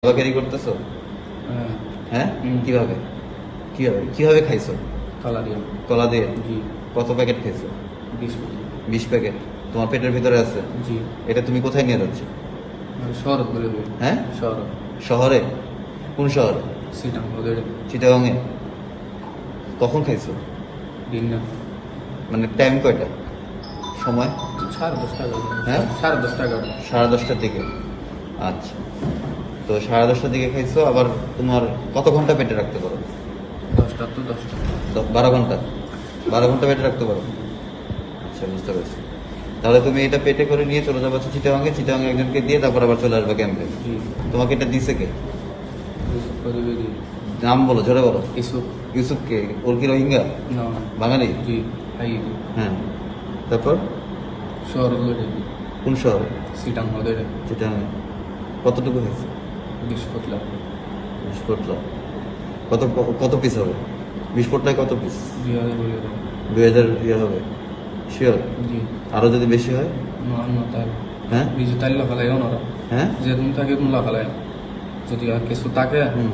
বাবাকেরি করতেছো? হ্যাঁ। হ্যাঁ, হুম। কিভাবে কিভাবে কিভাবে খাইছো? কলা দিয়ে। কলা দিয়ে? জি। কত প্যাকেট খাইছো? 20 ফুট। 20 প্যাকেট তোমার পেটের ভিতরে আছে? জি। এটা তুমি কোথায় নিয়ে যাচ্ছ? মানে শহর বলে দেবে। হ্যাঁ, শহর। শহরে? কোন শহরে? সিটাং ওদের চিটাগাঙে? কখন খাইছো? দিন না। মানে টাইম কয়টা, সময়? 10:30 বাজে। হ্যাঁ? 10:30 11:00। 10:30টার দিকে। আচ্ছা, তো 10:30টার দিকে খাইছো। আবার তোমার কত ঘন্টা পেটে রাখতে পারো? 10টা তো 10টা। 12 ঘন্টা? 12 ঘন্টা পেটে রাখতে পারো? আচ্ছা, বুঝতে পারছি। তাহলে তুমি এটা পেটে করে নিয়ে চলে যাবো চিটাগাঙে, চিটাগাঙে একজনকে দিয়ে তারপর আবার চলে আসবে ক্যাম্পে। জি। তোমাকে এটা দিছে কে? ইউসুফ করিবে জি। নাম বলো, জোরে বলো। ইউসুফ। ইউসুফ কে? ওর কি রোহিঙ্গা? না। বাঙালি? জি। হাই। হ্যাঁ, তারপর শহর ওদের কোন শহরে? সিটাং ওদের চিটাগাঙে। কতটুকু হয়েছে? 20 ফুট লাখ। 20 পোটলা। কত কত পিস হবে? 20 পোটলায় কত পিস? 2000 বলে দেবে। 2000 ইয়ে হবে শিওর? জি। আরো যদি বেশি হয়? না তাই। হ্যাঁ ডিজিটাল লাগালাই ওনারা। হ্যাঁ। যে তুমি থাকে তুমি লাগালাই। যদি আর কিছু থাকে হুম।